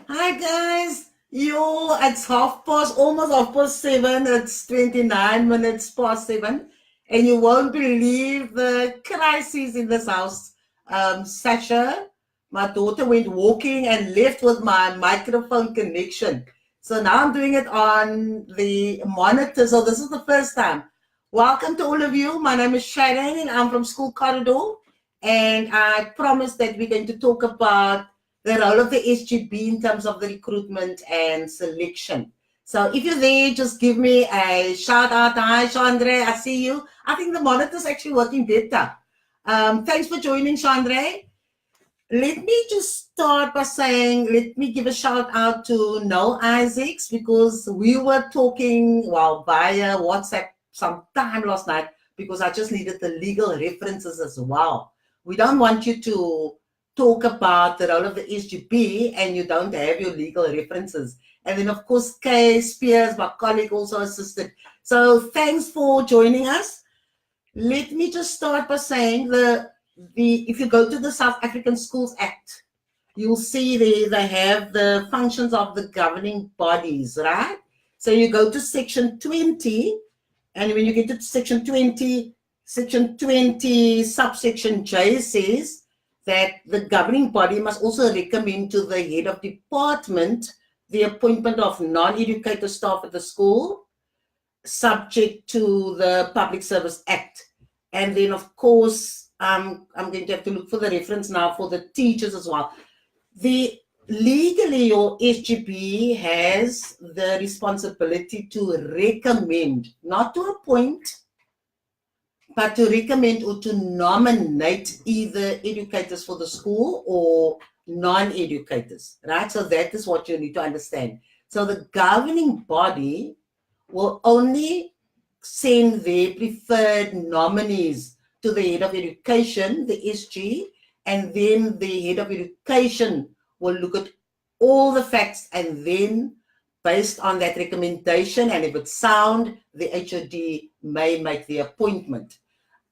Hi guys, it's almost 7. It's 29 minutes past 7, and you won't believe the crisis in this house. Sasha, my daughter went walking and left with my microphone connection. So now I'm doing it on the monitor. So this is the first time. Welcome to all of you. My name is Sharon, and I'm from School Corridor. And I promised that we're going to talk about the role of the SGB in terms of the recruitment and selection. So if you're there, just give me a shout out. Hi, Chandra, I see you. I think the monitor's actually working better. Thanks for joining, Chandra. Let me just start by saying, let me give a shout out to Noel Isaacs, because we were talking, via WhatsApp sometime last night, because I just needed the legal references as well. We don't want you to talk about the role of the SGB and you don't have your legal references. And then, of course, Kay Spears, my colleague, also assisted. So thanks for joining us. Let me just start by saying if you go to the South African Schools Act, you'll see they have the functions of the governing bodies, right? So you go to section 20, and when you get to section 20, subsection J says that the governing body must also recommend to the head of department the appointment of non-educator staff at the school, subject to the Public Service Act. And then, of course, I'm going to have to look for the reference now for the teachers as well. Legally, your SGB has the responsibility to recommend, not to appoint, but to recommend or to nominate either educators for the school or non-educators, right? So that is what you need to understand. So the governing body will only send their preferred nominees to the head of education, the SG, and then the head of education will look at all the facts, and then based on that recommendation, and if it's sound, the HOD may make the appointment.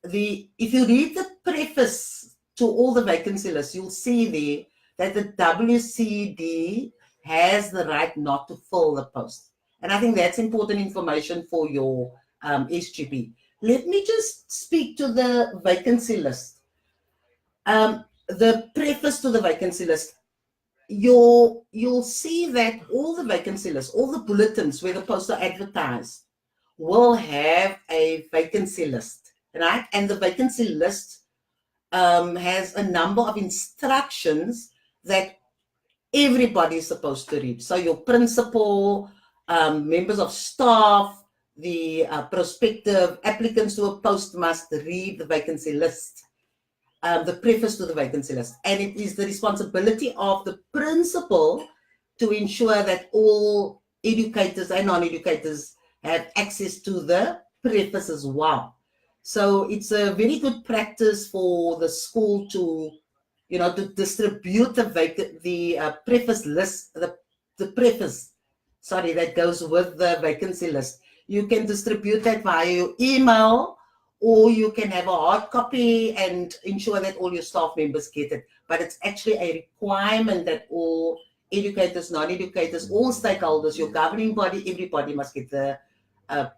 If you read the preface to all the vacancy lists, you'll see there that the WCD has the right not to fill the post. And I think that's important information for your SGB. Let me just speak to the vacancy list. The preface to the vacancy list, you'll see that all the vacancy lists, all the bulletins where the posts are advertised, will have a vacancy list, right? And the vacancy list has a number of instructions that everybody is supposed to read. So your principal, members of staff, the prospective applicants to a post must read the vacancy list, the preface to the vacancy list. And it is the responsibility of the principal to ensure that all educators and non-educators have access to the preface as well. So it's a very good practice for the school to distribute the preface list, the preface, that goes with the vacancy list. You can distribute that via your email, or you can have a hard copy and ensure that all your staff members get it. But it's actually a requirement that all educators, non-educators, all stakeholders, your governing body, everybody must get the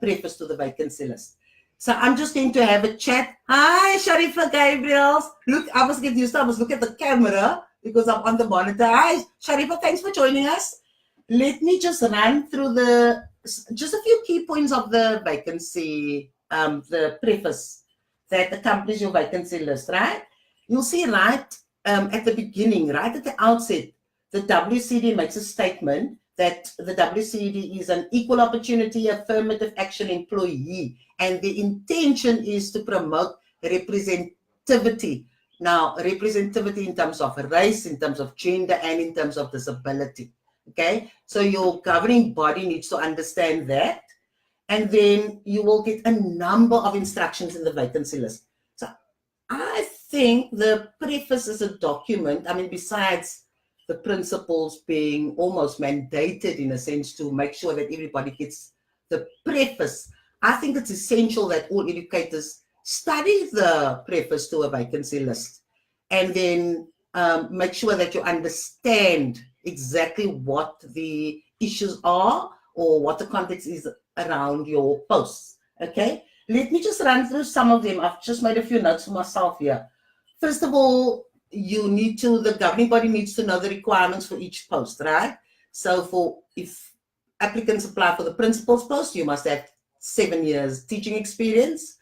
preface to the vacancy list. So I'm just going to have a chat. Hi, Sharifa Gabriels. Look, I must get used to, I must look at the camera because I'm on the monitor. Hi, Sharifa, thanks for joining us. Let me just run through just a few key points of the vacancy, the preface that accompanies your vacancy list, right? You'll see right at the beginning, right at the outset, the WCD makes a statement that the WCD is an equal opportunity affirmative action employee, and the intention is to promote representativity. Now, representativity in terms of race, in terms of gender, and in terms of disability. Okay, so your governing body needs to understand that, and then you will get a number of instructions in the vacancy list. So I think the preface is a document, besides the principles being almost mandated in a sense to make sure that everybody gets the preface, I think it's essential that all educators study the preface to a vacancy list, and then make sure that you understand exactly what the issues are or what the context is around your posts. Okay, let me just run through some of them. I've just made a few notes for myself here. First of all, the governing body needs to know the requirements for each post, right? So if applicants apply for the principal's post, you must have 7 years teaching experience.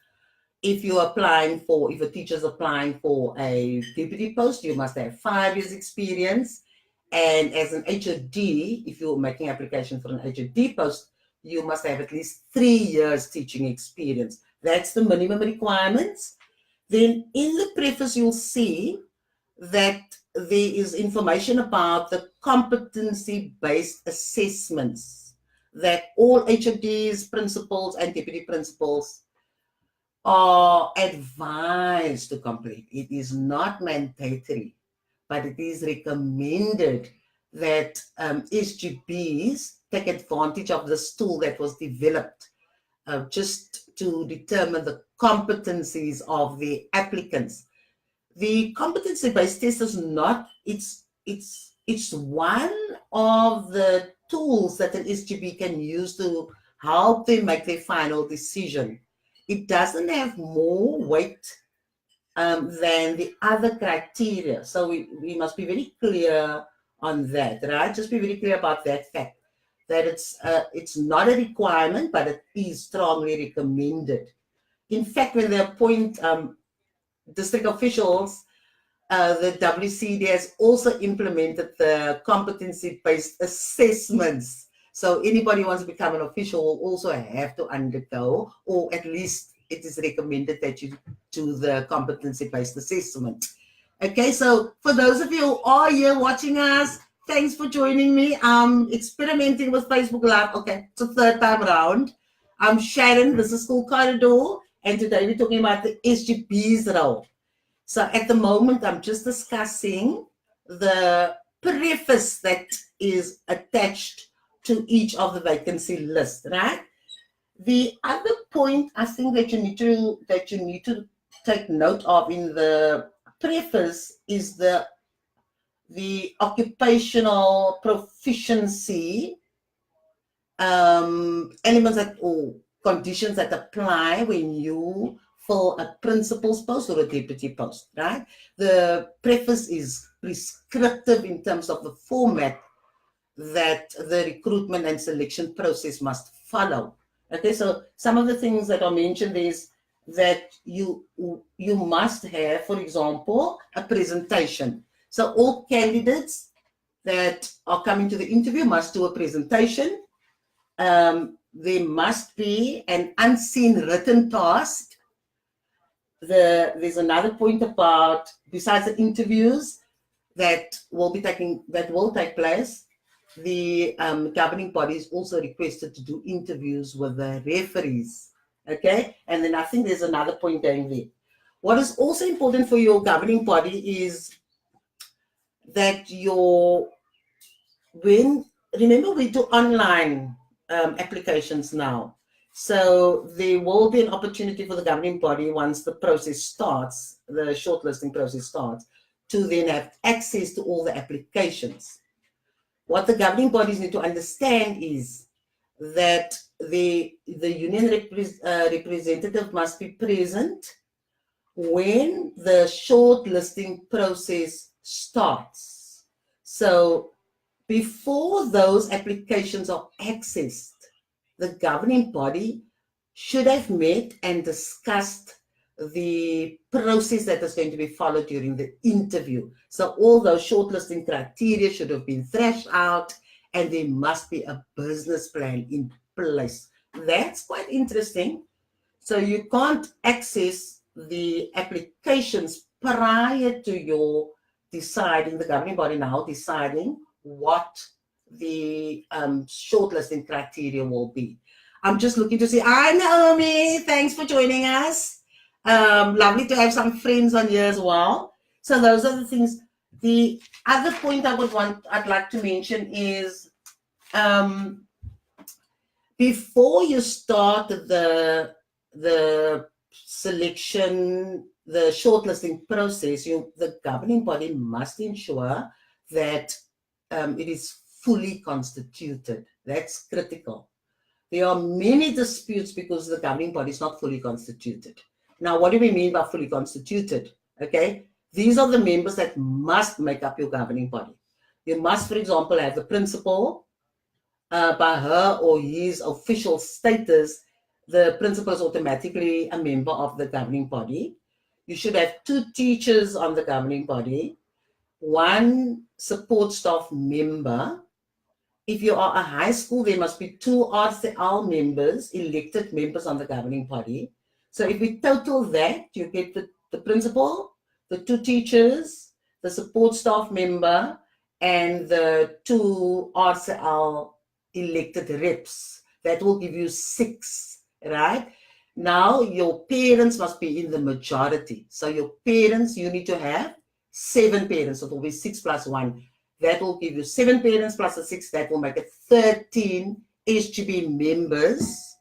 If a teacher's applying for a deputy post, you must have 5 years experience. And as an HOD, if you're making application for an HOD post, you must have at least 3 years teaching experience. That's the minimum requirements. Then in the preface, you'll see that there is information about the competency-based assessments that all HODs, principals, and deputy principals are advised to complete. It is not mandatory, but it is recommended that SGBs take advantage of this tool that was developed just to determine the competencies of the applicants. The competency-based test is not, it's one of the tools that an SGB can use to help them make their final decision. It doesn't have more weight than the other criteria. So we must be very clear on that, right? Just be very clear about that fact, that it's not a requirement, but it is strongly recommended. In fact, when they appoint district officials, the WCD has also implemented the competency-based assessments. So anybody who wants to become an official will also have to undergo, or at least it is recommended that you do the competency-based assessment. Okay, so for those of you who are here watching us, thanks for joining me. I'm experimenting with Facebook Live. Okay, it's the third time around. I'm Sharon, this is School Corridor, and today we're talking about the SGB's role. So at the moment, I'm just discussing the preface that is attached to each of the vacancy lists, right? The other point I think that you need to take note of in the preface is the occupational proficiency elements or conditions that apply when you fill a principal's post or a deputy post, right? The preface is prescriptive in terms of the format that the recruitment and selection process must follow. Okay, so some of the things that are mentioned is that you must have, for example, a presentation. So all candidates that are coming to the interview must do a presentation. There must be an unseen written task. There's another point about, besides the interviews that will take place, the governing body is also requested to do interviews with the referees. Okay, and then I think there's another point going there. What is also important for your governing body is that remember we do online applications now. So there will be an opportunity for the governing body once the process starts, the shortlisting process starts, to then have access to all the applications. What the governing bodies need to understand is that the union representative must be present when the shortlisting process starts. So before those applications are accessed, the governing body should have met and discussed the process that is going to be followed during the interview. So all those shortlisting criteria should have been thrashed out, and there must be a business plan in place. That's quite interesting. So you can't access the applications prior to your deciding, the governing body now deciding what the shortlisting criteria will be. I'm just looking to see, hi Naomi, thanks for joining us. Lovely to have some friends on here as well. So those are the things. The other point I'd like to mention is before you start the selection, the shortlisting process, the governing body must ensure that it is fully constituted. That's critical. There are many disputes because the governing body is not fully constituted. Now, what do we mean by fully constituted? Okay, these are the members that must make up your governing body. You must, for example, have the principal. By her or his official status, the principal is automatically a member of the governing body. You should have 2 teachers on the governing body, 1 support staff member. If you are a high school, there must be 2 RCL members, elected members on the governing body. So if we total that, you get the principal, the 2 teachers, the support staff member, and the 2 RCL elected reps. That will give you 6, right? Now your parents must be in the majority. So your parents, you need to have 7 parents. So it will be 6 plus 1. That will give you 7 parents plus a 6. That will make it 13 SGB members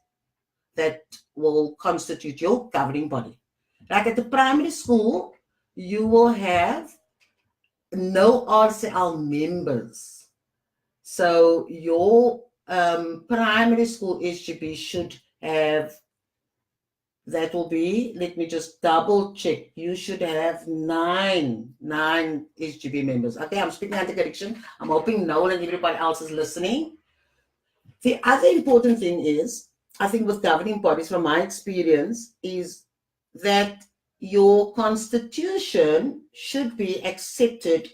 that will constitute your governing body. Like at the primary school, you will have no RCL members. So your primary school SGB should have, that will be, let me just double check, you should have 9 SGB members. Okay, I'm speaking under correction. I'm hoping Noel and everybody else is listening. The other important thing is, I think with governing bodies, from my experience, is that your constitution should be accepted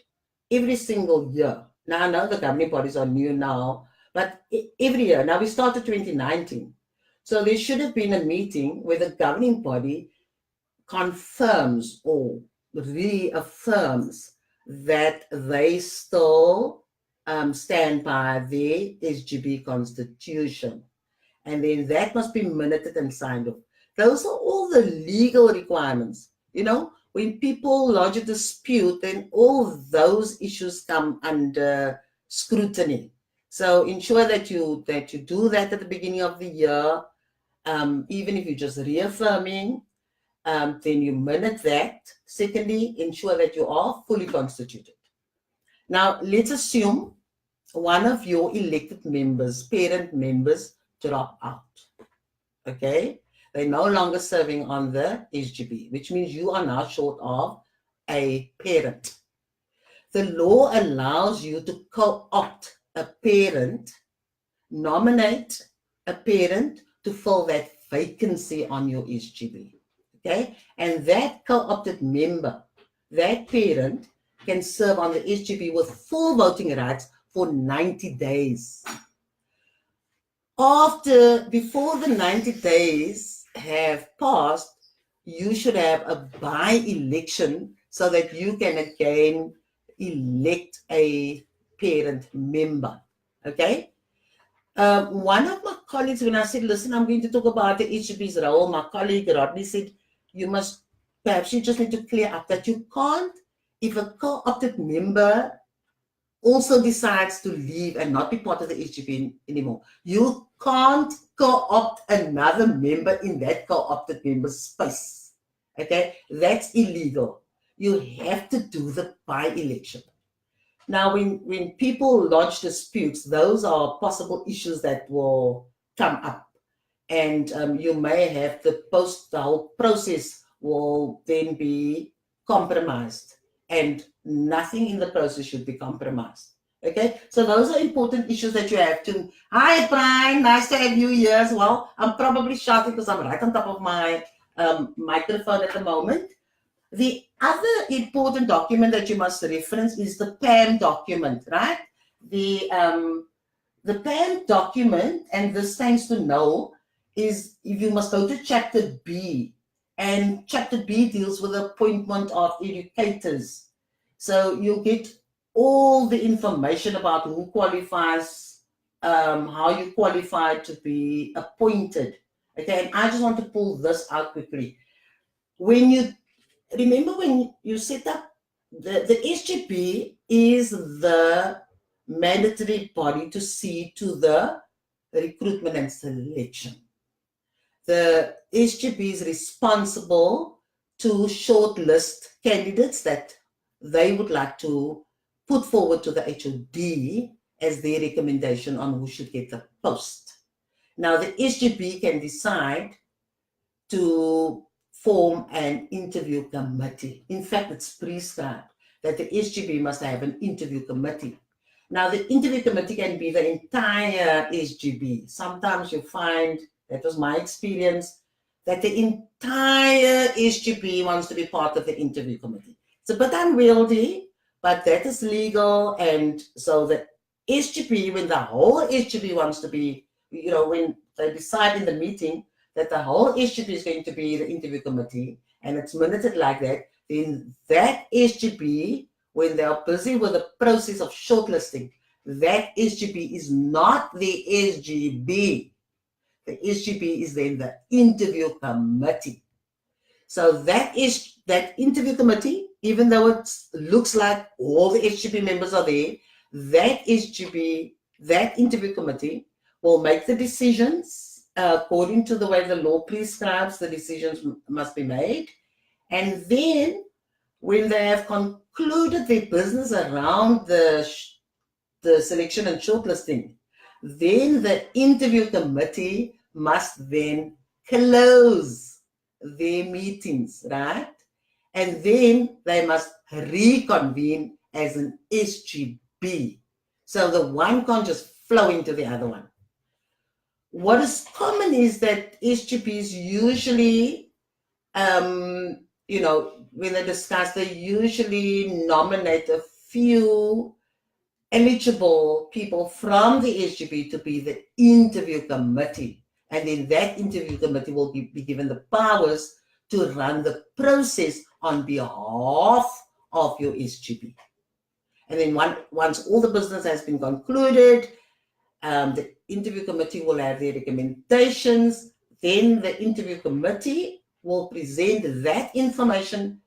every single year. Now, I know the governing bodies are new now, but every year. Now, we started 2019. So there should have been a meeting where the governing body confirms or reaffirms that they still stand by their SGB constitution. And then that must be minuted and signed off. Those are all the legal requirements. You know, when people lodge a dispute, then all those issues come under scrutiny. So ensure that you do that at the beginning of the year. Even if you're just reaffirming, then you minute that. Secondly, ensure that you are fully constituted. Now, let's assume one of your elected members, parent members, drop out. Okay? They're no longer serving on the SGB, which means you are now short of a parent. The law allows you to co-opt a parent, nominate a parent to fill that vacancy on your SGB. Okay? And that co-opted member, that parent, can serve on the SGB with full voting rights for 90 days. Before the 90 days have passed, you should have a by-election so that you can again elect a parent member. Okay? One of my colleagues, when I said, listen, I'm going to talk about the SGB's role, my colleague Rodney said, perhaps you just need to clear up that you can't, if a co-opted member also decides to leave and not be part of the SGB anymore, you can't co-opt another member in that co-opted member's space. Okay, that's illegal. You have to do the by-election. Now, when people lodge disputes, those are possible issues that will come up, and you may have the whole process will then be compromised, and nothing in the process should be compromised. Okay, so those are important issues that you have to. Hi, Brian, nice to have you here as well. I'm probably shouting because I'm right on top of my microphone at the moment. The other important document that you must reference is the PAM document, right? The PAM document, and this thanks to Noel, is if you must go to Chapter B, and Chapter B deals with the appointment of educators. So you'll get all the information about who qualifies, how you qualify to be appointed. Okay, and I just want to pull this out quickly. Remember when you set up, the SGB is the mandatory body to see to the recruitment and selection. The SGB is responsible to shortlist candidates that they would like to put forward to the HOD as their recommendation on who should get the post. Now, the SGB can decide to form an interview committee. In fact, it's prescribed that the SGB must have an interview committee. Now, the interview committee can be the entire SGB. Sometimes you find, that was my experience, that the entire SGB wants to be part of the interview committee. It's a bit unwieldy, but that is legal. And so the SGB, when the whole SGB wants to be, when they decide in the meeting that the whole SGB is going to be the interview committee, and it's minuted like that, then that SGB, when they are busy with the process of shortlisting, that SGB is not the SGB. The SGB is then the interview committee. So that interview committee, even though it looks like all the SGB members are there, that SGB, that interview committee will make the decisions according to the way the law prescribes the decisions must be made. And then when they have concluded their business around the selection and shortlisting, then the interview committee must then close their meetings, right? And then they must reconvene as an SGB. So the one can't just flow into the other one. What is common is that SGBs usually, when they discuss, they usually nominate a few eligible people from the SGB to be the interview committee. And then that interview committee will be given the powers to run the process on behalf of your SGB. And then once all the business has been concluded, the interview committee will have their recommendations. Then the interview committee will present that information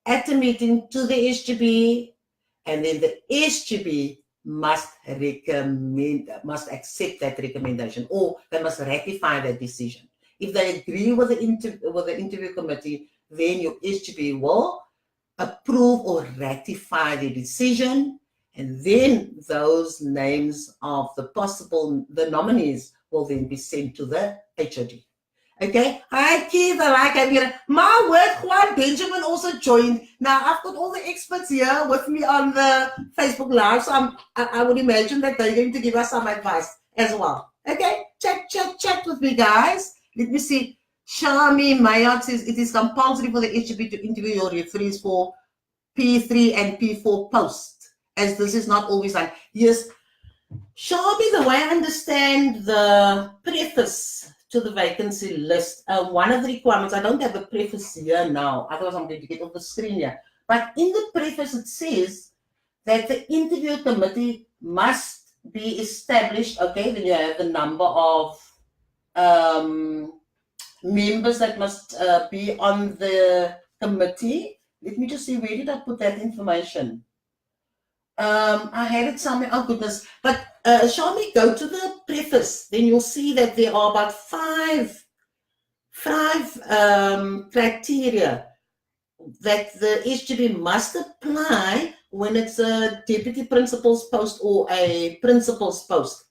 at the meeting to the SGB, and then the SGB must accept that recommendation, or they must ratify that decision. If they agree with the interview committee, then your SGB will approve or ratify the decision, and then those names of the nominees will then be sent to the HOD. Okay, hi Keith, I like having you. My word, Juan Benjamin also joined. Now I've got all the experts here with me on the Facebook Live, so I would imagine that they're going to give us some advice as well. Okay, chat with me, guys. Let me see. Shami Mayak says it is compulsory for the HGB to interview your referees for P3 and P4 posts, as this is not always done. Yes, Shami, the way I understand the preface to the vacancy list, one of the requirements, I don't have the preface here now, otherwise I'm going to get off the screen here, but in the preface it says that the interview committee must be established. Okay, then you have the number of members that must be on the committee. Let me just see, where did I put that information? I had it somewhere, oh goodness, but shall we go to the preface? Then you'll see that there are about five criteria that the SGB must apply when it's a deputy principal's post or a principal's post.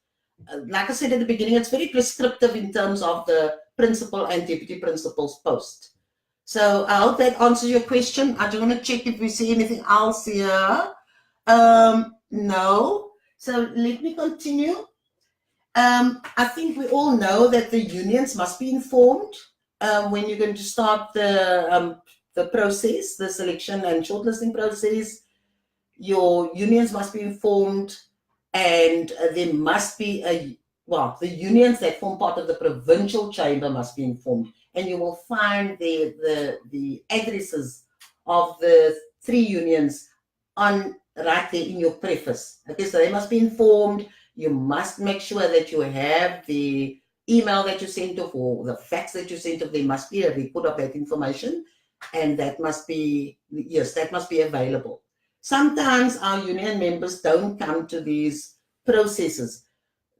Like I said at the beginning, it's very prescriptive in terms of the principal and deputy principal's post. So I hope that answers your question. I just want to check if we see anything else here. No. So let me continue. I think we all know that the unions must be informed when you're going to start the process, the selection and shortlisting process. Your unions must be informed, and there must be the unions that form part of the provincial chamber must be informed, and you will find the addresses of the 3 unions on right there in your preface. Okay, so they must be informed. You must make sure that you have the email that you sent off or the fax that you sent off. There must be a record of that information, and that must be, yes, that must be available. Sometimes our union members don't come to these processes,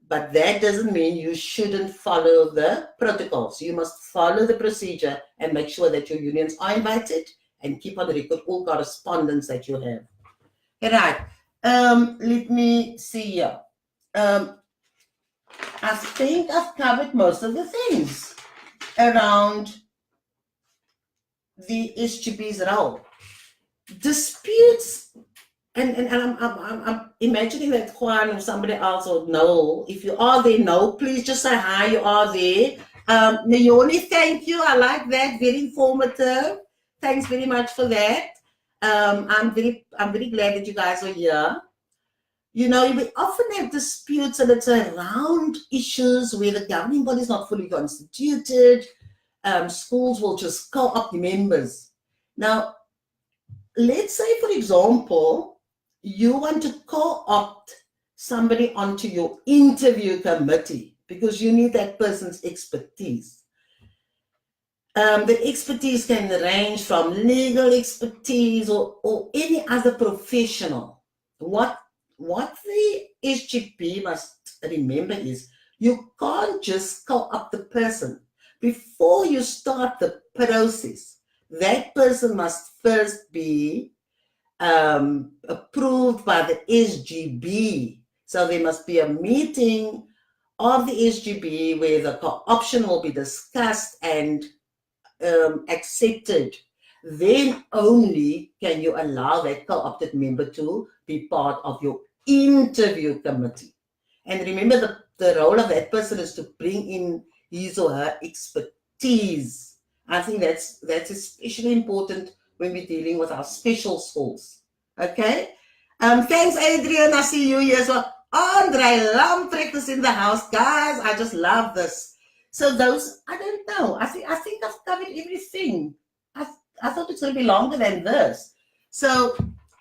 but that doesn't mean you shouldn't follow the protocols. You must follow the procedure and make sure that your unions are invited and keep on record all correspondence that you have. Right. Let me see here. I think I've covered most of the things around the SGB's role. Disputes, and I'm imagining that Juan or somebody else or Noel, if you are there, Noel, please just say hi, you are there. Naomi, thank you. I like that. Very informative. Thanks very much for that. I'm very glad that you guys are here. You know, we often have disputes and it's around issues where the governing body is not fully constituted. Schools will just co-opt members. Now, let's say, for example, you want to co-opt somebody onto your interview committee because you need that person's expertise. The expertise can range from legal expertise or any other professional. What the SGB must remember is you can't just co-opt the person. Before you start the process, that person must first be approved by the SGB. So there must be a meeting of the SGB where the co-option will be discussed and accepted. Then only can you allow that co-opted member to be part of your interview committee. And remember, the role of that person is to bring in his or her expertise. I think that's especially important when we're dealing with our special schools. Okay? Thanks, Adrian. I see you here as well. Andre Lamprecht is in the house. Guys, I just love this. So those, I don't know. I think I've covered everything. I thought it's going to be longer than this. So,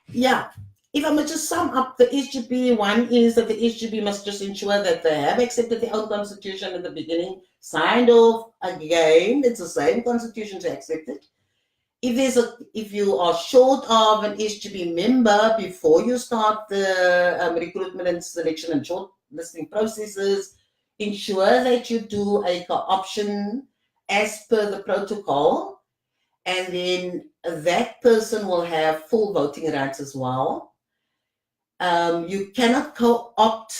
yeah. If I must just sum up the SGB, one is that the SGB must just ensure that they have accepted their own constitution in the beginning, signed off again. It's the same constitution to accept it. If you are short of an SGB member before you start the recruitment and selection and shortlisting processes, ensure that you do a co-option as per the protocol, and then that person will have full voting rights as well. You cannot co-opt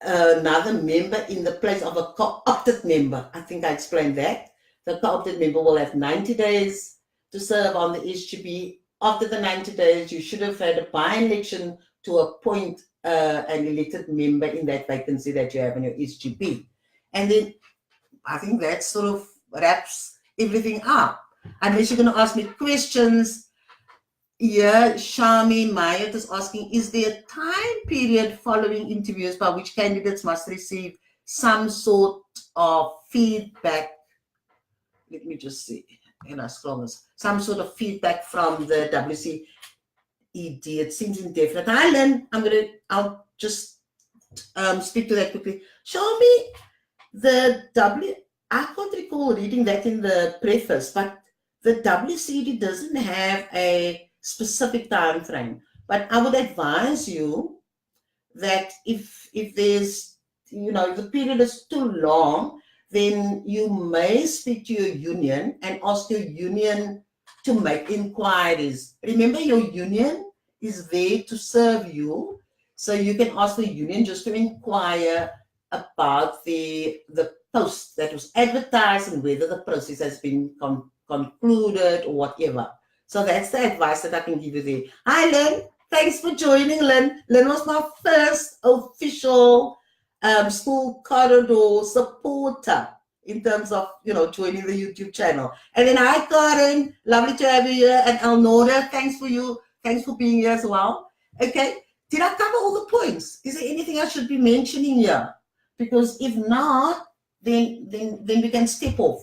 another member in the place of a co-opted member. I think I explained that. The co-opted member will have 90 days to serve on the SGB. After the 90 days, you should have had a by-election to appoint an elected member in that vacancy that you have in your SGB. And then I think that sort of wraps everything up. Unless you're going to ask me questions. Yeah, Shami Mayat is asking, is there a time period following interviews by which candidates must receive some sort of feedback? Let me just see. And I scroll this. Some sort of feedback from the WCED. It seems indefinite. Hi, Lynn. I'll just speak to that quickly. Show me I can't recall reading that in the preface, but the WCED doesn't have a specific time frame. But I would advise you that if there's, if the period is too long, then you may speak to your union and ask your union to make inquiries. Remember, your union is there to serve you, so you can ask the union just to inquire about the post that was advertised and whether the process has been concluded or whatever. So that's the advice that I can give you there. Hi, Lynn. Thanks for joining, Lynn. Lynn was my first official school corridor supporter in terms of, joining the YouTube channel. And then hi, Karen. Lovely to have you here. And Elnora, thanks for being here as well. Okay. Did I cover all the points? Is there anything I should be mentioning here? Because if not, then we can skip off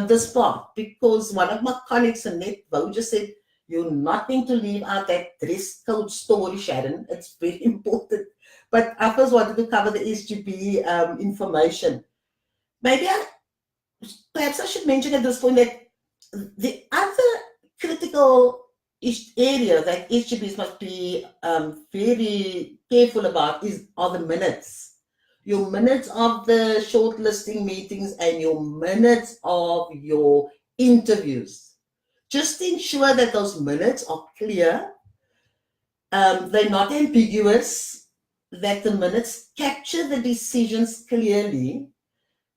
this part, because one of my colleagues, Annette Bouger, said, you're not going to leave out that dress code story, Sharon. It's very important. But I first wanted to cover the SGB information. Perhaps I should mention at this point that the other critical area that SGBs must be very careful about are the minutes. Your minutes of the shortlisting meetings and your minutes of your interviews. Just ensure that those minutes are clear. They're not ambiguous, that the minutes capture the decisions clearly,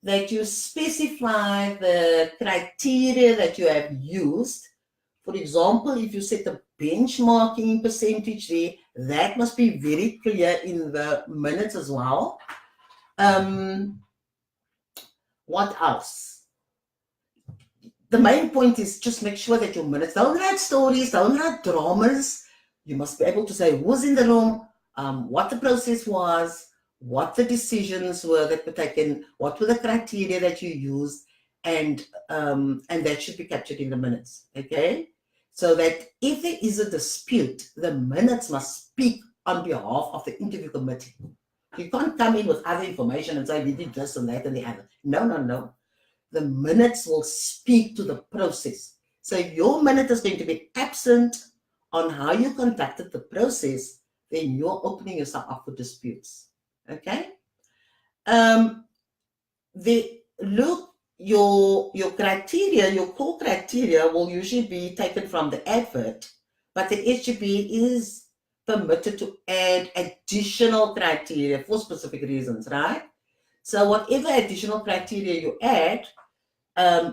that you specify the criteria that you have used. For example, if you set a benchmarking percentage there, that must be very clear in the minutes as well. What else? The main point is just make sure that your minutes don't write stories, don't write dramas. You must be able to say who's in the room, what the process was, what the decisions were that were taken, what were the criteria that you used, and that should be captured in the minutes. Okay, so that if there is a dispute, the minutes must speak on behalf of the interview committee. You can't come in with other information and say we did this and that and the other. No, no, no. The minutes will speak to the process. So if your minute is going to be absent on how you conducted the process, then you're opening yourself up for disputes. Okay? Your criteria, your core criteria will usually be taken from the advert, but the SGB is permitted to add additional criteria for specific reasons, right? So whatever additional criteria you add,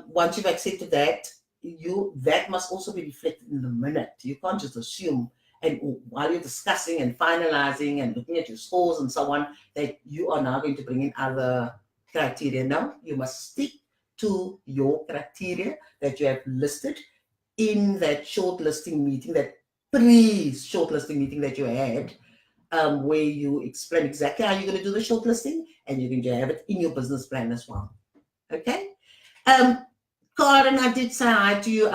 once you've accepted that, that must also be reflected in the minute. You can't just assume, and while you're discussing and finalizing and looking at your scores and so on, that you are now going to bring in other criteria. No, you must stick to your criteria that you have listed in that shortlisting meeting, that pre-shortlisting meeting that you had, where you explain exactly how you're going to do the shortlisting, and you're going to have it in your business plan as well. Okay? Karen, I did say hi to you,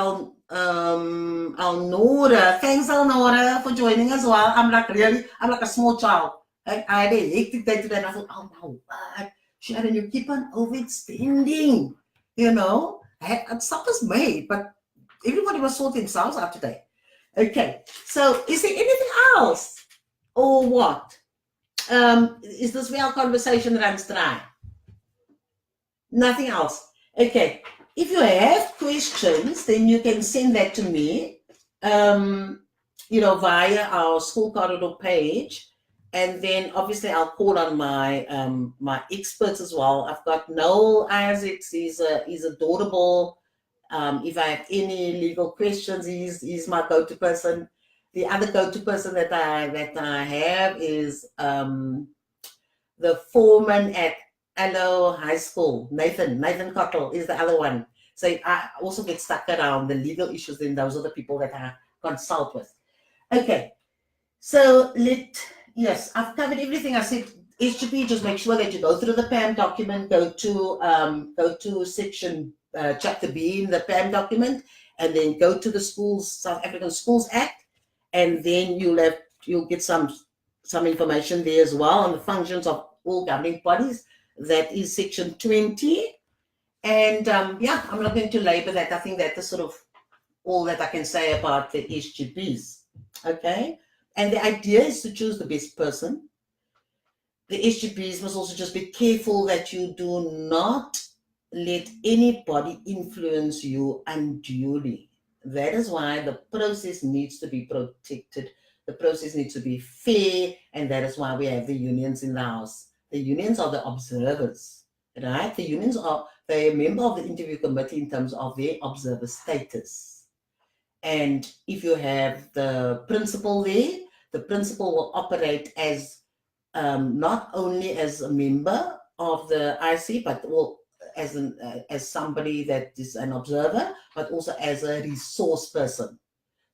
Alnora. Thanks, Alnora, for joining as well. I'm like a small child. I had a hectic day today, and I thought, oh no, Sharon, you keep on overextending. You know, supper's made, but everybody was sorting themselves out today. Okay, so is there anything else, or what? Is this where our conversation runs dry? Nothing else. Okay. If you have questions, then you can send that to me, via our School Corridor page. And then obviously I'll call on my my experts as well. I've got Noel Isaacs. He's adorable. If I have any legal questions, he's my go-to person. The other go-to person that I have is the foreman at Allo High School, Nathan Cottle is the other one. So I also get stuck around the legal issues, then those are the people that I consult with. Okay, so yes, I've covered everything. I said SGB, just make sure that you go through the PAM document, go to section chapter B in the PAM document, and then go to the South African Schools Act, and then you'll get some information there as well on the functions of all governing bodies. That is section 20. And I'm not going to labor that. I think that is sort of all that I can say about the SGBs. Okay? And the idea is to choose the best person. The SGBs must also just be careful that you do not let anybody influence you unduly. That is why the process needs to be protected. The process needs to be fair, and that is why we have the unions in the house. The unions are the observers, right? The unions are a member of the interview committee in terms of their observer status. And if you have the principal there, the principal will operate as not only as a member of the IC, but as somebody that is an observer, but also as a resource person.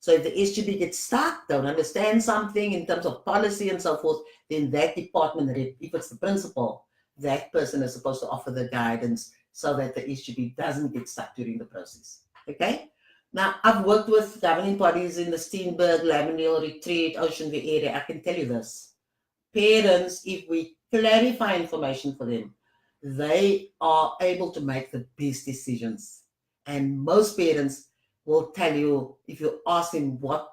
So if the SGB gets stuck, don't understand something in terms of policy and so forth, then that department, if it's the principal, that person is supposed to offer the guidance so that the SGB doesn't get stuck during the process. Okay? Now, I've worked with governing bodies in the Steenberg, Laminil, Retreat, Ocean View area. I can tell you this. Parents, if we clarify information for them, they are able to make the best decisions. And most parents will tell you, if you ask them what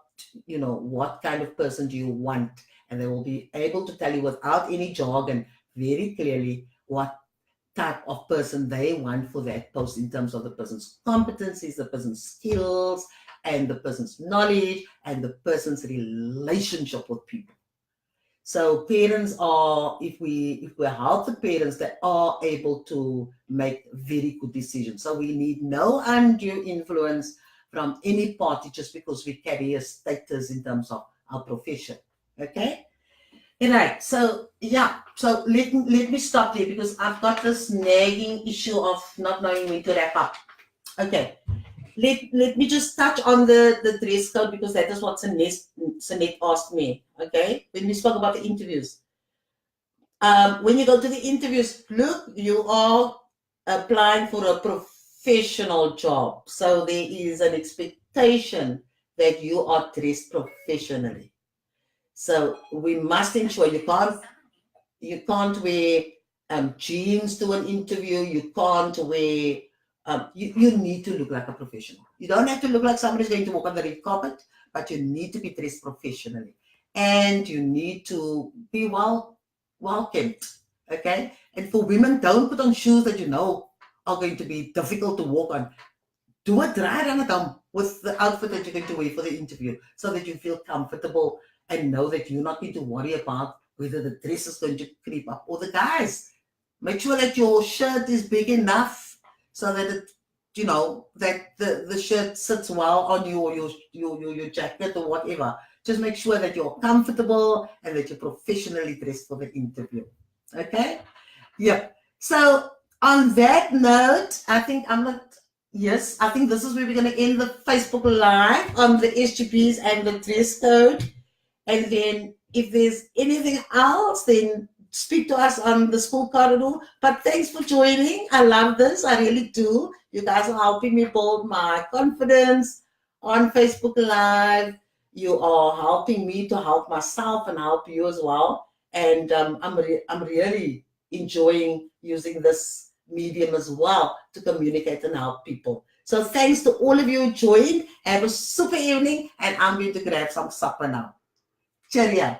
kind of person do you want, and they will be able to tell you without any jargon very clearly what type of person they want for that post in terms of the person's competencies, the person's skills, and the person's knowledge and the person's relationship with people. So parents are, if we help the parents, they are able to make very good decisions. So we need no undue influence from any party just because we carry a status in terms of our profession. Okay? All right. So yeah. So let me stop there because I've got this nagging issue of not knowing when to wrap up. Okay. Let me just touch on the dress code because that is what Sanette asked me. Okay, when we spoke about the interviews. When you go to the interviews, look, you are applying for a professional job. So there is an expectation that you are dressed professionally. So we must ensure you can't wear jeans to an interview. You can't wear you need to look like a professional. You don't have to look like somebody's going to walk on the red carpet, but you need to be dressed professionally. And you need to be well kept. Okay? And for women, don't put on shoes that you know are going to be difficult to walk on. Do a dry run at home with the outfit that you're going to wear for the interview so that you feel comfortable and know that you're not going to worry about whether the dress is going to creep up. Or the guys, make sure that your shirt is big enough so that it, that the shirt sits well on you or your jacket or whatever. Just make sure that you're comfortable and that you're professionally dressed for the interview. Okay? Yeah. So on that note, I think this is where we're going to end the Facebook Live on the SGBs and the dress code. And then if there's anything else, then speak to us on the school corridor. But thanks for joining. I love this. I really do. You guys are helping me build my confidence on Facebook Live. You are helping me to help myself and help you as well. And I'm really enjoying using this medium as well to communicate and help people. So thanks to all of you who joined. Have a super evening, and I'm going to grab some supper now. Cheerio.